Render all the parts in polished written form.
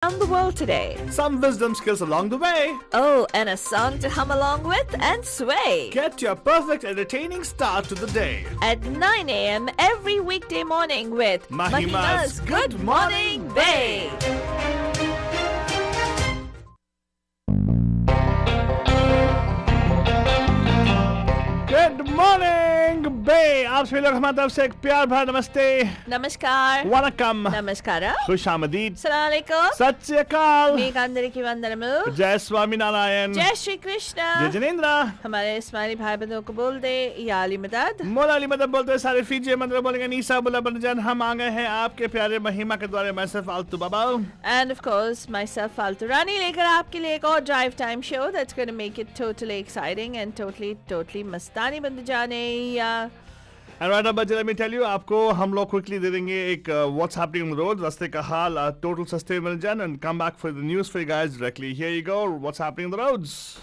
around the world today. Some wisdom skills along the way. Oh, and a song to hum along with and sway. Get your perfect entertaining start to the day. At 9 a.m. every weekday morning with Mahima's Good Morning Bay. Good morning, Bay. आप सभी लोग हमारी तरफ से एक प्यार भरा नमस्ते, Namaskar. Vanakkam, Namaskara. खुशामदीद, Assalamu alaikum. सत श्री अकाल, మీకు అందరికీ వందనము. जय स्वामी नारायण, जय श्री कृष्ण. जय जिनेंद्र. हमारे इस्माइली भाई बंधुओं को बोल दे या अली मदद. मौला अली मदद बोलते हैं सारे फीजी मंत्र बोलेंगे नीसा बुला बनजान. हम आ गए हैं आपके प्यारे महिमा के द्वारे. मैं सिर्फ फालतू बाबा. And of course, myself, Faltu Rani, लेकर आपके लिए एक और drive time show that's going to make it totally exciting and totally मस्तानी बन जाने या. And right now, Bajaj, let me tell you, आपको हम लोग quickly दे देंगे एक what's happening on the road, रास्ते का हाल, total sustainable jan, and come back for the news for you guys directly. Here you go. What's happening on the roads?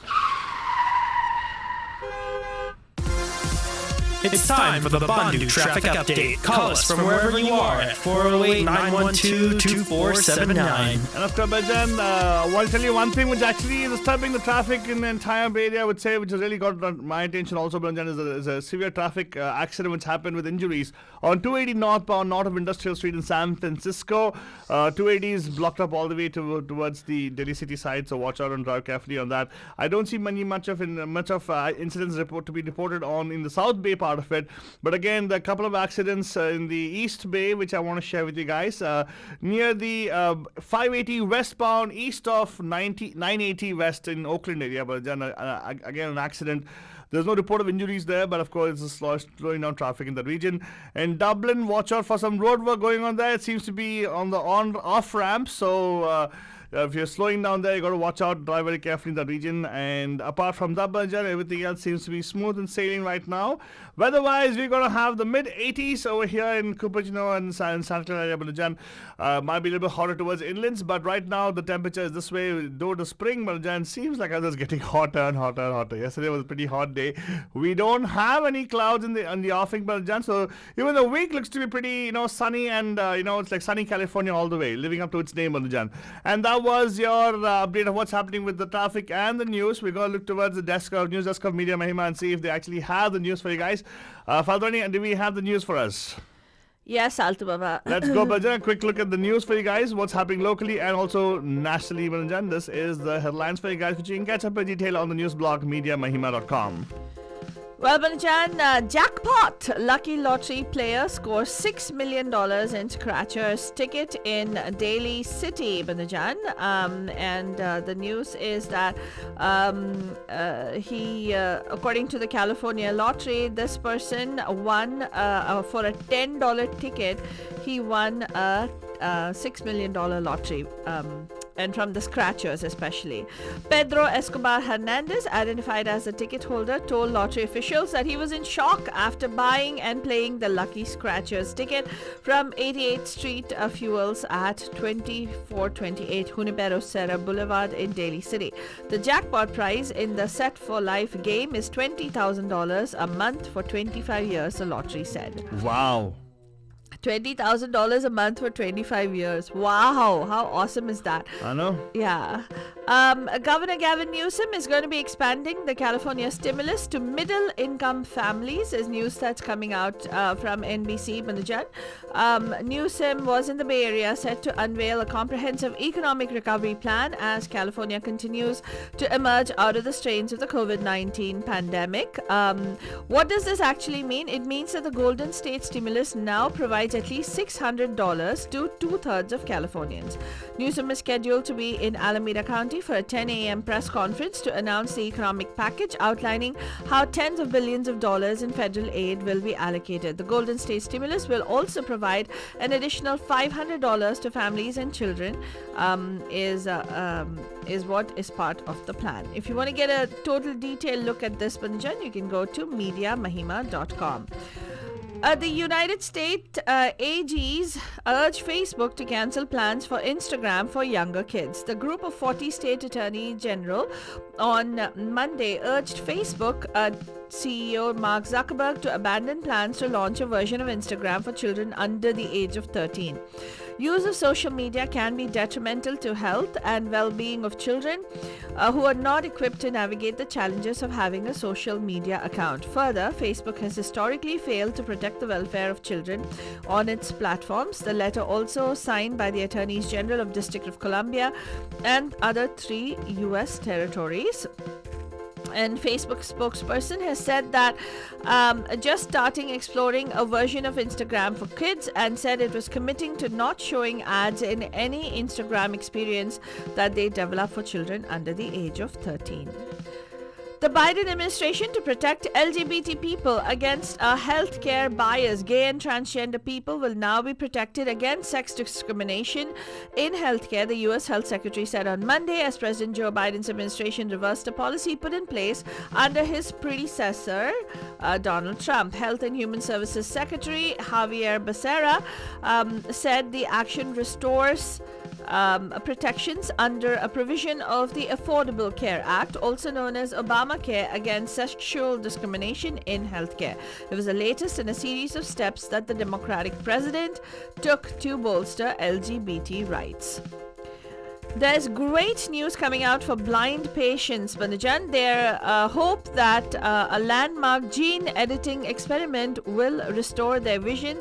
It's time for the Bandu Traffic Update. Call us from wherever you are at 408-912-2479. And of course, Bajaj, I want to tell you one thing which actually is disturbing the traffic in the entire Bay Area, I would say, which has really got my attention also, Bajaj, is a severe traffic accident which happened with injuries on 280 northbound, north of Industrial Street in San Francisco. 280 is blocked up all the way towards the Delhi city side, so watch out and drive carefully on that. I don't see much of incidents to be reported on in the South Bay part of it, but again, there are a couple of accidents in the East Bay which I want to share with you guys. Near the 580 westbound, east of 980 west in Oakland area, but then again an accident. There's no report of injuries there, but of course it's slowing down traffic in the region. In Dublin, watch out for some road work going on there. It seems to be on the off ramp, so if you're slowing down there, you got to watch out, drive very carefully in that region. And apart from that, everything else seems to be smooth and sailing right now. Weather-wise, we're going to have the mid-80s over here in Cupertino and Santa Clara area, Balajan. Might be a little bit hotter towards inlands, but right now the temperature is this way. Though the spring, Balajan, seems like it's getting hotter and hotter and hotter. Yesterday was a pretty hot day. We don't have any clouds in the offing, Balajan, so even the week looks to be pretty, sunny and, it's like sunny California all the way, living up to its name, Balajan. And that was your update of what's happening with the traffic and the news. We're going to look towards the news desk of Media Mahima and see if they actually have the news for you guys. Faldwani, do we have the news for us? Yes, Altu Baba. Let's go, Bajan. A quick look at the news for you guys. What's happening locally and also nationally, Bajan. This is the headlines for you guys, which you can catch up in detail on the news blog, MediaMahima.com. Well, Banajan, jackpot! Lucky lottery player scores $6 million in scratcher's ticket in Delhi City, Banajan. And the news is that according to the California lottery, this person won for a $10 ticket. He won a $6 million lottery. And from the scratchers especially. Pedro Escobar Hernandez, identified as the ticket holder, told lottery officials that he was in shock after buying and playing the Lucky Scratchers ticket from 88th Street Fuels at 2428 Junipero Serra Boulevard in Delhi City. The jackpot prize in the Set for Life game is $20,000 a month for 25 years, the lottery said. Wow. $20,000 a month for 25 years. Wow, how awesome is that? I know. Yeah. Governor Gavin Newsom is going to be expanding the California stimulus to middle-income families, is news that's coming out from NBC, Manajan. Newsom was in the Bay Area set to unveil a comprehensive economic recovery plan as California continues to emerge out of the strains of the COVID-19 pandemic. What does this actually mean? It means that the Golden State stimulus now provides at least $600 to two-thirds of Californians. Newsom is scheduled to be in Alameda County for a 10 a.m. press conference to announce the economic package outlining how tens of billions of dollars in federal aid will be allocated. The Golden State stimulus will also provide an additional $500 to families and children, is what is part of the plan. If you want to get a total detailed look at this, Banjan, you can go to MediaMahima.com. The United States AGs urge Facebook to cancel plans for Instagram for younger kids. The group of 40 state attorney general on Monday urged Facebook CEO Mark Zuckerberg to abandon plans to launch a version of Instagram for children under the age of 13. Use of social media can be detrimental to health and well-being of children who are not equipped to navigate the challenges of having a social media account. Further, Facebook has historically failed to protect the welfare of children on its platforms. The letter, also signed by the Attorneys General of District of Columbia and other 3 U.S. territories. And Facebook spokesperson has said that just starting exploring a version of Instagram for kids, and said it was committing to not showing ads in any Instagram experience that they develop for children under the age of 13. The Biden administration to protect LGBT people against healthcare bias. Gay and transgender people will now be protected against sex discrimination in healthcare, the U.S. Health Secretary said on Monday, as President Joe Biden's administration reversed a policy put in place under his predecessor, Donald Trump. Health and Human Services Secretary Javier Becerra said the action restores protections under a provision of the Affordable Care Act, also known as Obamacare, against sexual discrimination in healthcare. It was the latest in a series of steps that the Democratic president took to bolster LGBT rights. There's great news coming out for blind patients, Banajan. Their hope that a landmark gene editing experiment will restore their vision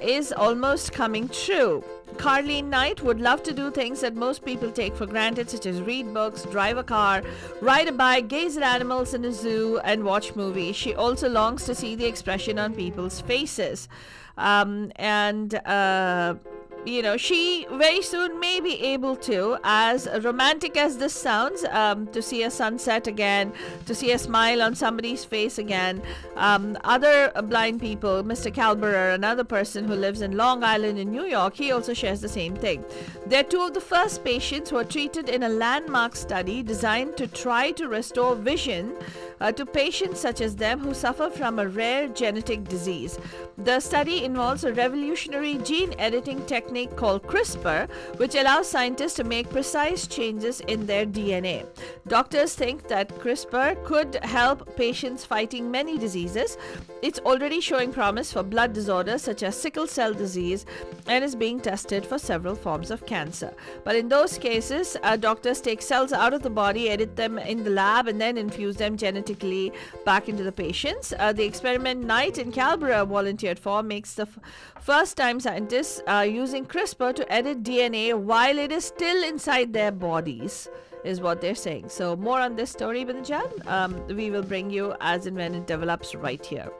is almost coming true. Carlene Knight would love to do things that most people take for granted, such as read books, drive a car, ride a bike, gaze at animals in a zoo, and watch movies. She also longs to see the expression on people's faces. She very soon may be able to, as romantic as this sounds, to see a sunset again, to see a smile on somebody's face again. Other blind people, Mr. Calberer, another person who lives in Long Island in New York, he also shares the same thing. They're 2 of the first patients who are treated in a landmark study designed to try to restore vision to patients such as them who suffer from a rare genetic disease. The study involves a revolutionary gene editing technique called CRISPR, which allows scientists to make precise changes in their DNA. Doctors think that CRISPR could help patients fighting many diseases. It's already showing promise for blood disorders such as sickle cell disease and is being tested for several forms of cancer. But in those cases, doctors take cells out of the body, edit them in the lab, and then infuse them genetically back into the patients. The experiment Knight and Calbera volunteered for makes the first time scientists are using CRISPR to edit DNA while it is still inside their bodies, is what they're saying. So more on this story, Binjan, we will bring you as and when it develops right here.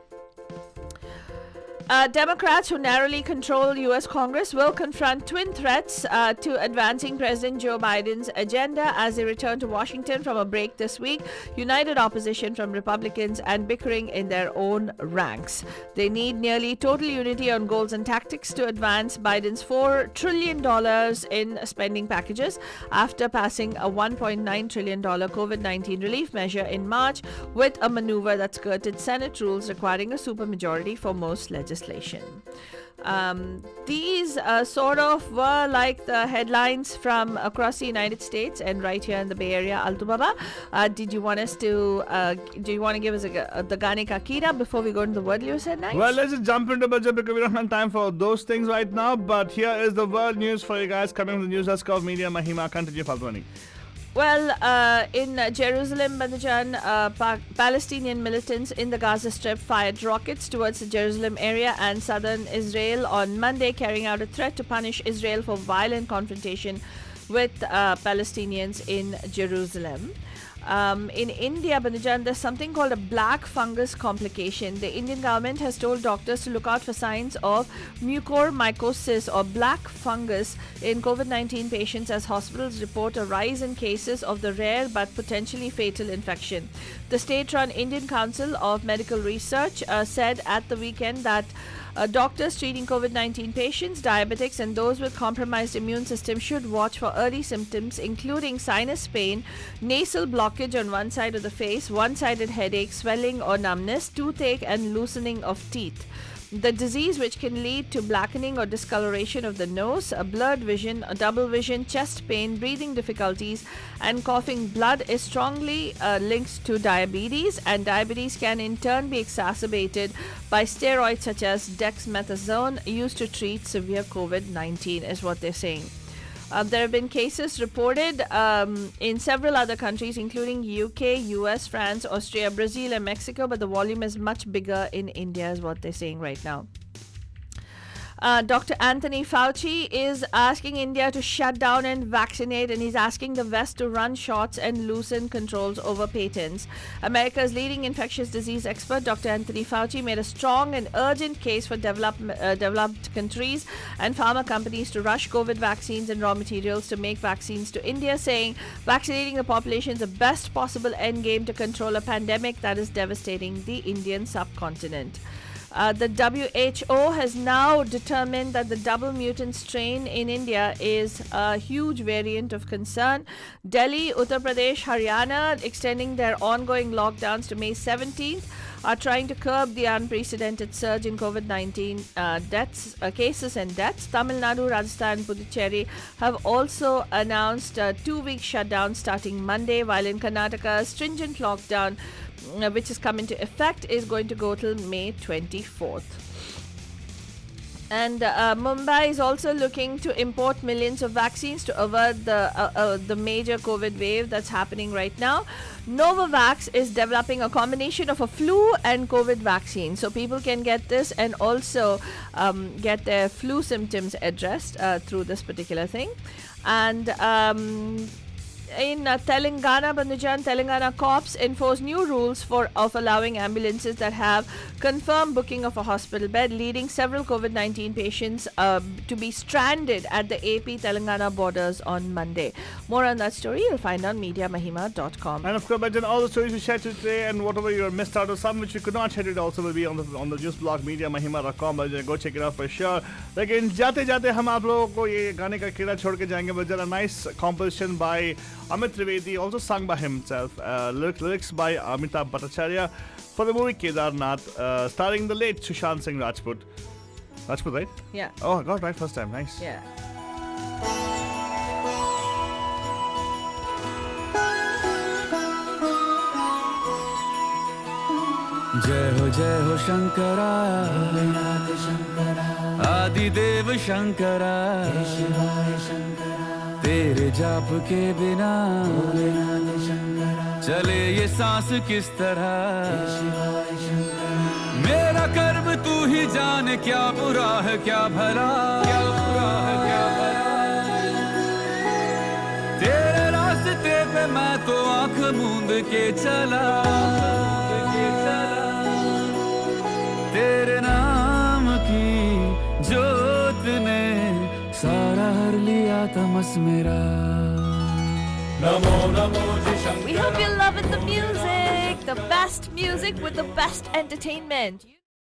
Democrats who narrowly control U.S. Congress will confront twin threats to advancing President Joe Biden's agenda as they return to Washington from a break this week. United opposition from Republicans and bickering in their own ranks. They need nearly total unity on goals and tactics to advance Biden's $4 trillion in spending packages after passing a $1.9 trillion COVID-19 relief measure in March, with a maneuver that skirted Senate rules requiring a supermajority for most legislation. These sort of were like the headlines from across the United States and right here in the Bay Area. Altu Baba, do you want to give us the Gane Kakira before we go into the world news headlines? Well, let's just jump into budget because we don't have time for those things right now. But here is the world news for you guys coming from the news desk of Media Mahima. Continue, Faltwani. Well, in Jerusalem, Banajan, Palestinian militants in the Gaza Strip fired rockets towards the Jerusalem area and southern Israel on Monday, carrying out a threat to punish Israel for violent confrontation with Palestinians in Jerusalem. In India, Banajan, there's something called a black fungus complication. The Indian government has told doctors to look out for signs of mucormycosis or black fungus in COVID-19 patients as hospitals report a rise in cases of the rare but potentially fatal infection. The state-run Indian Council of Medical Research said at the weekend that doctors treating COVID-19 patients, diabetics, and those with compromised immune system should watch for early symptoms, including sinus pain, nasal blockage on one side of the face, one-sided headache, swelling or numbness, toothache, and loosening of teeth. The disease, which can lead to blackening or discoloration of the nose, a blurred vision, a double vision, chest pain, breathing difficulties, and coughing blood, is strongly linked to diabetes, and diabetes can in turn be exacerbated by steroids such as dexamethasone used to treat severe COVID-19, is what they're saying. There have been cases reported in several other countries, including UK, US, France, Austria, Brazil, and Mexico, but the volume is much bigger in India, is what they're saying right now. Dr. Anthony Fauci is asking India to shut down and vaccinate, and he's asking the West to run shorts and loosen controls over patents. America's leading infectious disease expert, Dr. Anthony Fauci, made a strong and urgent case for developed countries and pharma companies to rush COVID vaccines and raw materials to make vaccines to India, saying vaccinating the population is the best possible endgame to control a pandemic that is devastating the Indian subcontinent. The WHO has now determined that the double mutant strain in India is a huge variant of concern. Delhi, Uttar Pradesh, Haryana, extending their ongoing lockdowns to May 17th, are trying to curb the unprecedented surge in COVID-19 cases and deaths. Tamil Nadu, Rajasthan, and Puducherry have also announced a 2-week shutdown starting Monday, while in Karnataka, a stringent lockdown which has come into effect is going to go till May 24th. And Mumbai is also looking to import millions of vaccines to avert the major COVID wave that's happening right now. Novavax is developing a combination of a flu and COVID vaccine, so people can get this and also get their flu symptoms addressed through this particular thing. And in Telangana, Bandujan, Telangana cops enforce new rules of allowing ambulances that have confirmed booking of a hospital bed, leading several COVID-19 patients to be stranded at the AP Telangana borders on Monday. More on that story you'll find on MediaMahima.com. And of course, mention all the stories we shared today, and whatever you missed out of, some which we could not share, it also will be on the news blog MediaMahima.com. Go check it out for sure. लेकिन जाते जाते हम आप लोगों को ये गाने का कीड़ा छोड़ के जाएंगे, but a nice composition by Amit Trivedi, also sung by himself, lyrics by Amitabh Bhattacharya for the movie Kedarnath, starring the late Sushant Singh Rajput. Rajput, right? Yeah. Oh, I got it right first time. Nice. Yeah. जय हो शंकरा आदिदेव शंकरा तेरे जाप के बिना चले ये सांस किस तरह मेरा कर्म तू ही जाने क्या बुरा है क्या भला तेरे रास्ते पे मैं तो आंख मूंद के चला तेरे नाम की जोत ने सारा हर लिया तमस मेरा नमो नमो जी Shankar We hope you're loving the music, the best music with the best entertainment.